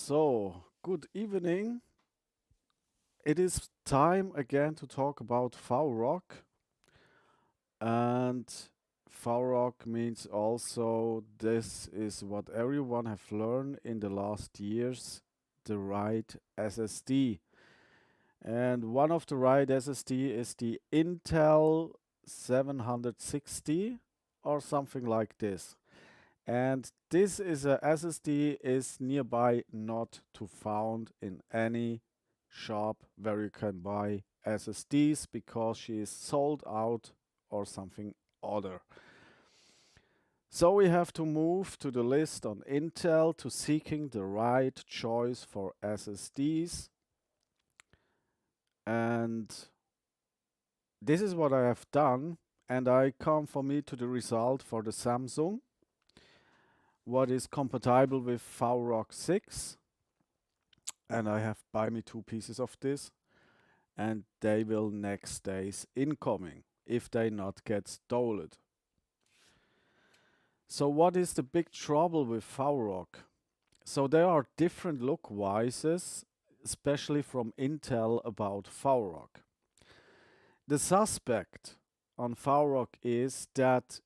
So, good evening. It is time again to talk about VROC. And VROC means also this is what everyone have learned in the last years, the right SSD. And one of the right SSD is the Intel 760 or something like this. And this is a SSD is nearby not to found in any shop where you can buy SSDs because she is sold out or something other. So we have to move to the list on Intel to seeking the right choice for SSDs. And this is what I have done. And I come for me to the result for the Samsung, what is compatible with VROC 6. And I have buy me 2 pieces of this, and they will next days incoming if they not get stolen. So what is the big trouble with VROC? So there are different look wises, especially from Intel about VROC. The suspect on VROC is that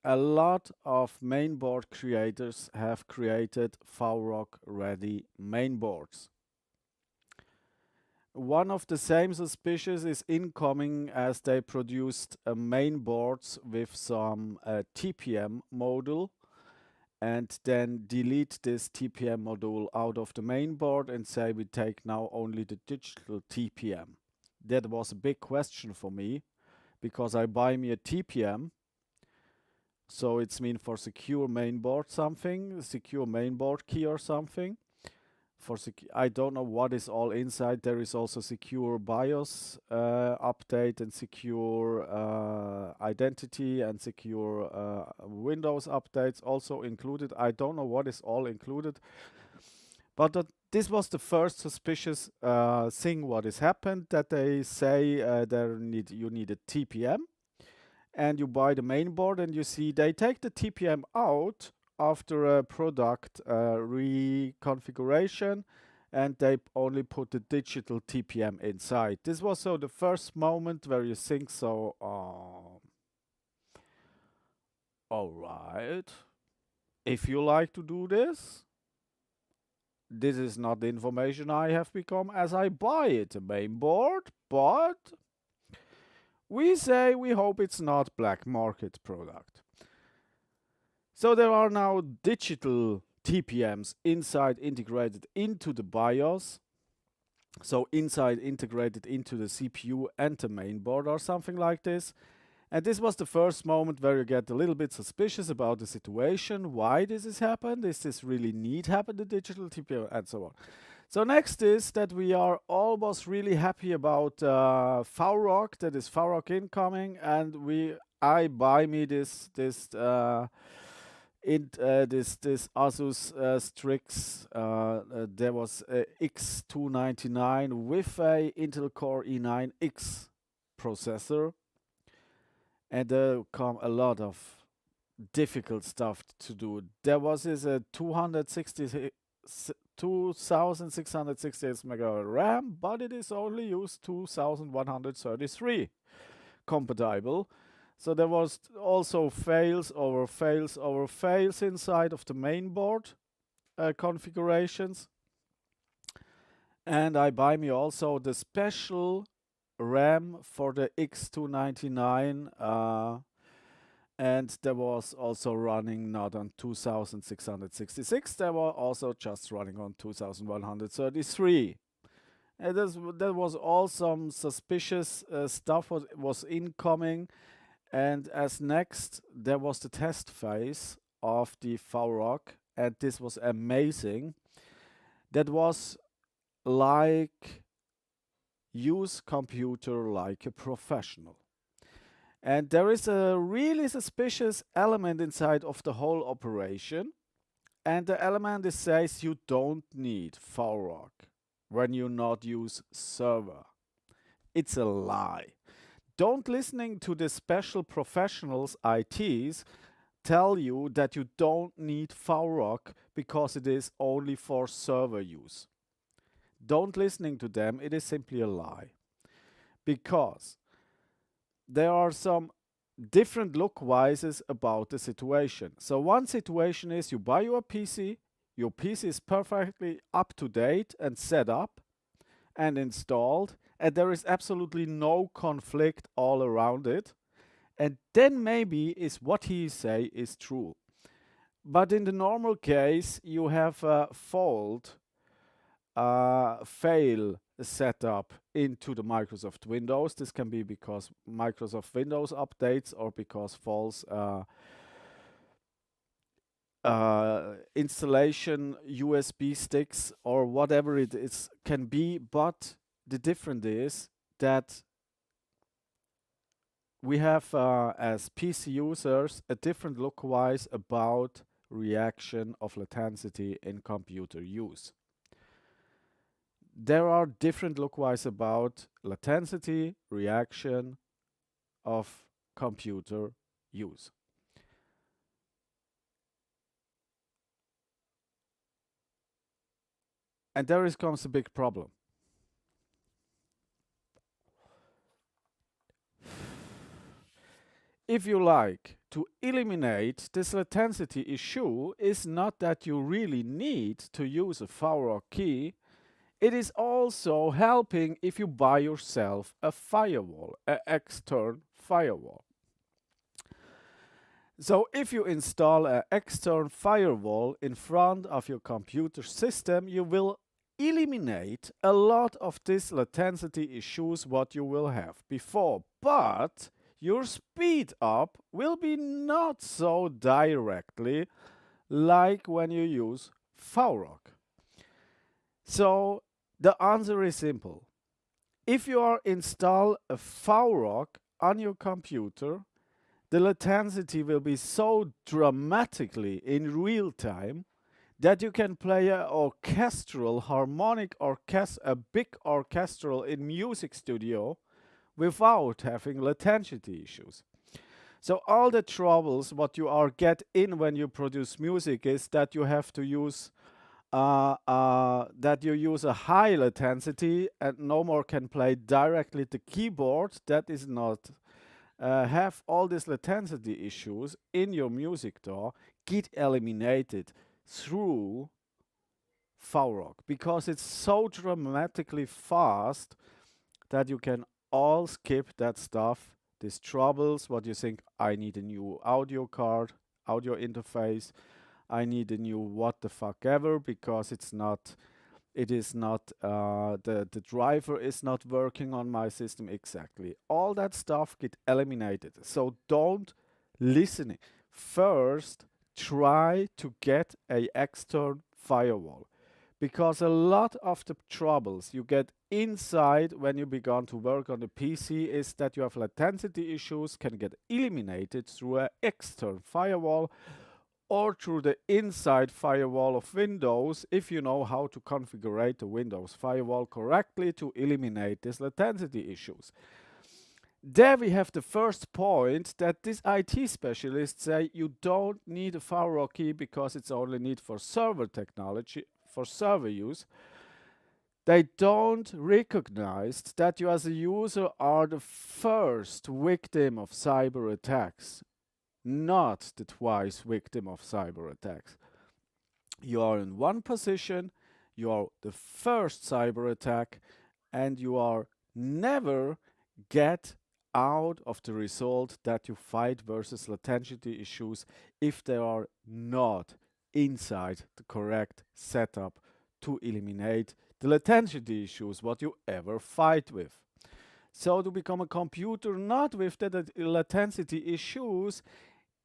a lot of mainboard creators have created VROC ready mainboards. One of the same suspicious is incoming as they produced mainboards with some TPM module and then delete this TPM module out of the mainboard and say we take now only the digital TPM. That was a big question for me because I buy me a TPM, so it's mean for secure mainboard something, secure mainboard key or something. I don't know what is all inside. There is also secure BIOS update and secure identity and secure Windows updates also included. I don't know what is all included, but this was the first suspicious thing what has happened, that they say you need a TPM and you buy the main board and you see they take the TPM out after a product reconfiguration and they only put the digital TPM inside. This was so the first moment where you think so, alright, if you like to do this, this is not the information I have become as I buy it, a main board, but we say we hope it's not black market product. So there are now digital TPMs inside integrated into the BIOS. So inside integrated into the CPU and the main board or something like this. And this was the first moment where you get a little bit suspicious about the situation, why this has happened, is this really need happen, the digital TPM, and so on. So next is that we are almost really happy about VROC, that is VROC incoming, and I buy me this Asus Strix. There was a X299 with a Intel Core i9X processor, and there come a lot of difficult stuff to do. There was a 2668 megabyte RAM, but it is only used 2133 compatible. So there was also fails over fails over fails inside of the main board configurations. And I buy me also the special RAM for the X299 and there was also running not on 2666, they were also just running on 2133. And there was all some suspicious stuff was incoming. And as next, there was the test phase of the VROC, and this was amazing. That was like use computer like a professional. And there is a really suspicious element inside of the whole operation. And the element says you don't need VROC when you not use server. It's a lie. Don't listening to the special professionals ITs. tell you that you don't need VROC because it is only for server use. Don't listening to them, it is simply a lie. Because there are some different lookwises about the situation. So one situation is you buy your PC is perfectly up to date and set up and installed, and there is absolutely no conflict all around it. And then maybe is what he say is true. But in the normal case, you have a fail setup into the Microsoft Windows. This can be because Microsoft Windows updates or because false installation USB sticks or whatever it is can be. But the difference is that we have as PC users a different look-wise about reaction of latency in computer use. There are different look-wise about latency reaction of computer use. And there comes a big problem. If you like to eliminate this latency issue, is not that you really need to use a VROC key. It is also helping if you buy yourself a firewall, an external firewall. So if you install an external firewall in front of your computer system, you will eliminate a lot of these latency issues what you will have before. But your speed up will be not so directly like when you use VROC. So the answer is simple. If you install a VROC on your computer, the latency will be so dramatically in real time that you can play a orchestral, harmonic orchestra, a big orchestral in music studio without having latency issues. So all the troubles what you are get in when you produce music is that you have to use that you use a high latency and no more can play directly the keyboard. That is not have all these latency issues in your music door get eliminated through VROC because it's so dramatically fast that you can all skip that stuff, these troubles, what you think, I need a new audio card, audio interface, I need a new what the fuck ever because it is not, the driver is not working on my system exactly. All that stuff get eliminated. So don't listen. First, try to get a external firewall. Because a lot of the troubles you get inside when you begin to work on the PC is that you have latency issues can get eliminated through an external firewall or through the inside firewall of Windows if you know how to configure the Windows firewall correctly to eliminate these latency issues. There we have the first point that these IT specialists say you don't need a VROC key because it's only need for server technology, for server use. They don't recognize that you as a user are the first victim of cyber attacks, not the twice victim of cyber attacks. You are in one position, you are the first cyber attack, and you are never get out of the result that you fight versus latency issues if they are not inside the correct setup to eliminate the latency issues what you ever fight with. So to become a computer not with the latency issues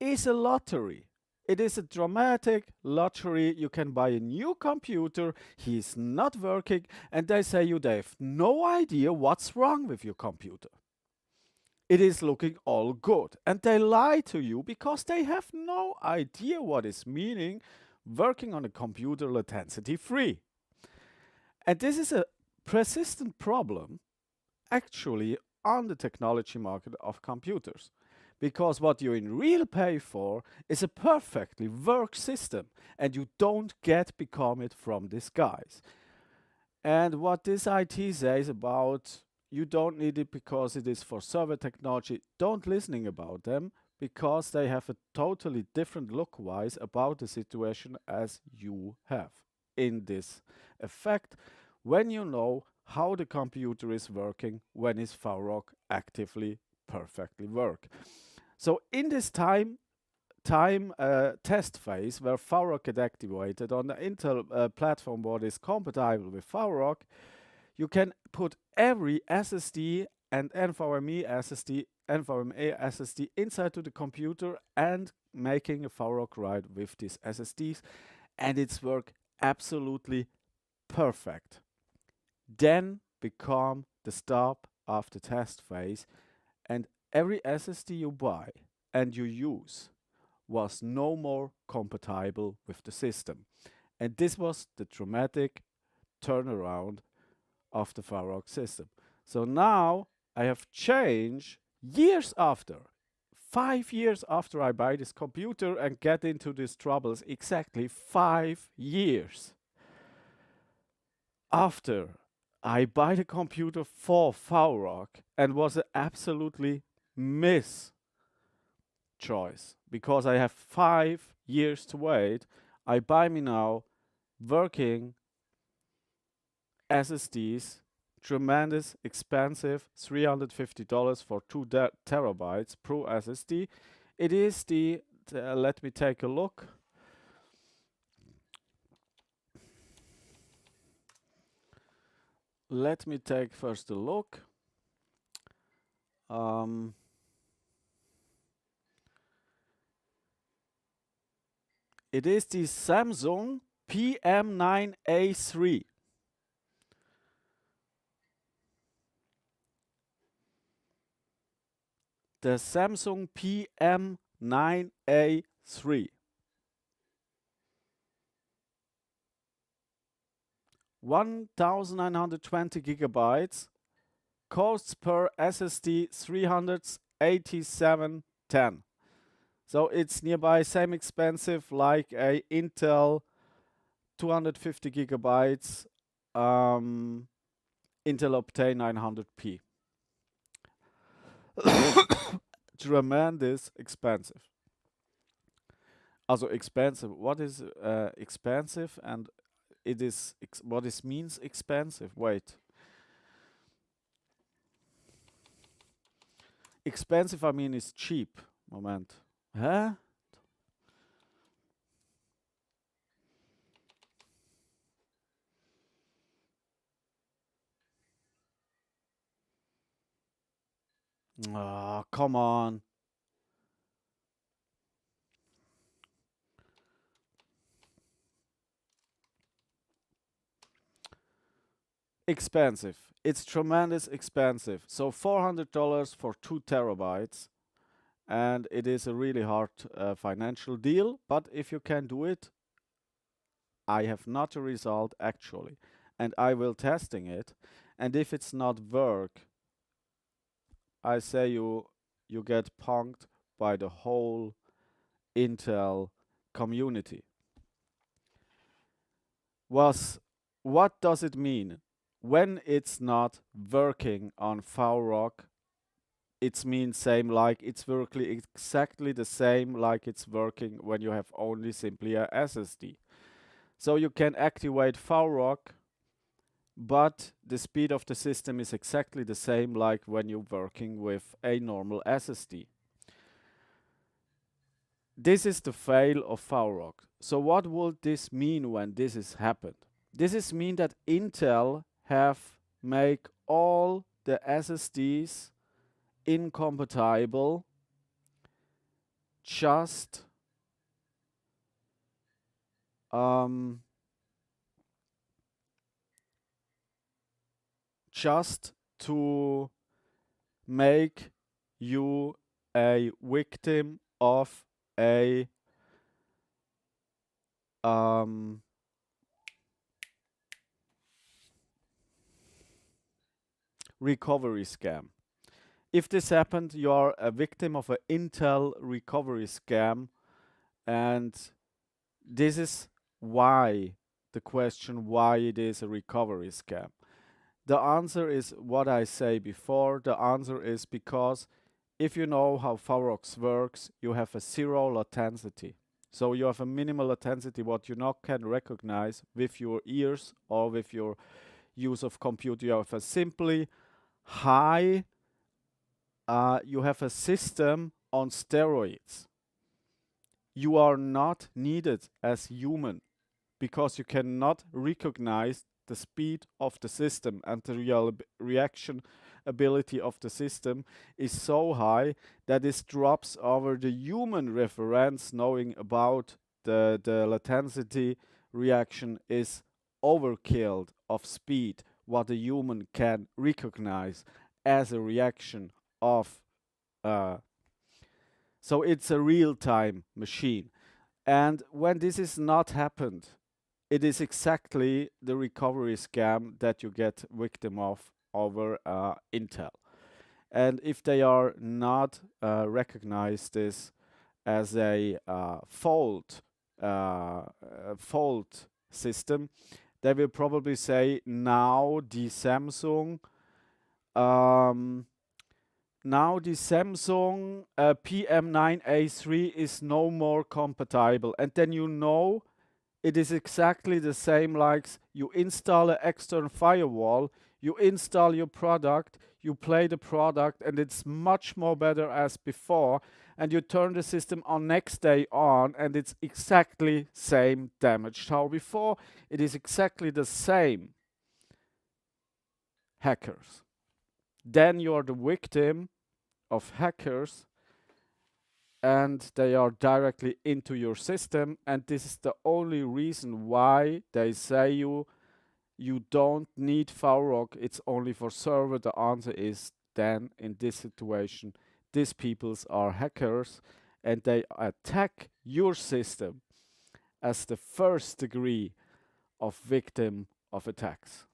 is a lottery. It is a dramatic lottery. You can buy a new computer, he is not working, and they say you they have no idea what's wrong with your computer. It is looking all good. And they lie to you because they have no idea what is meaning working on a computer latency free. And this is a persistent problem actually on the technology market of computers. because what you in real pay for is a perfectly work system, and you don't get become it from these guys. And what this IT says about you don't need it because it is for server technology, don't listening about them because they have a totally different look wise about the situation as you have in this effect when you know how the computer is working when its VROC actively perfectly work. So in this time test phase where VROC is activated on the Intel platform what is compatible with VROC, you can put every SSD and NVMe SSD inside to the computer and making a VROC write with these SSDs, and it's work absolutely perfect. Then become the stop of the test phase, and every SSD you buy and you use was no more compatible with the system. And this was the dramatic turnaround of the VROC system. So now I have changed years after, 5 years after I buy this computer and get into these troubles, exactly 5 years after I buy the computer for VROC and was an absolutely miss choice because I have 5 years to wait. I buy me now working SSDs, tremendous expensive, $350 for 2 terabytes pro SSD. It is the, let me take a look. Let me take first a look. It is the Samsung PM9A3. The Samsung PM9A3. 1920 gigabytes, costs per SSD 387.10. So it's nearby same expensive like a Intel 250 gigabytes Intel Optane 900p. Tremendous expensive. Also expensive. What is expensive and it is what is means expensive? Wait. Expensive I mean is cheap. Moment. Huh? Oh, come on. Expensive. It's tremendous expensive. So $400 for 2 terabytes. And it is a really hard financial deal. But if you can do it, I have not a result actually. And I will testing it. And if it's not work, I say you get punked by the whole Intel community. What does it mean? When it's not working on VROC, it means same like it's working exactly the same like it's working when you have only simply a SSD. So you can activate VROC, but the speed of the system is exactly the same like when you're working with a normal SSD. This is the fail of VROC. So what would this mean when this is happened? This is mean that Intel have make all the SSDs incompatible just just to make you a victim of a recovery scam. If this happened, you are a victim of an Intel recovery scam, and this is why the question why it is a recovery scam. The answer is what I say before. The answer is because if you know how VROC works, you have a zero latency. So you have a minimal latency what you not can recognize with your ears or with your use of computer. You have a simply high, you have a system on steroids. You are not needed as human because you cannot recognize the speed of the system, and the reaction ability of the system is so high that it drops over the human reference. Knowing about the latency reaction is overkill of speed what a human can recognize as a reaction of so it's a real-time machine. And when this is not happened, it is exactly the recovery scam that you get victim of over Intel. And if they are not recognized this as a fault system, they will probably say now the Samsung PM9A3 is no more compatible. And then you know it is exactly the same like you install an external firewall, you install your product, you play the product, and it's much more better as before, and you turn the system on next day on, and it's exactly same damaged how before. It is exactly the same hackers. Then you are the victim of hackers, and they are directly into your system, and this is the only reason why they say you don't need VROC, it's only for server. The answer is then in this situation these peoples are hackers and they attack your system as the first degree of victim of attacks.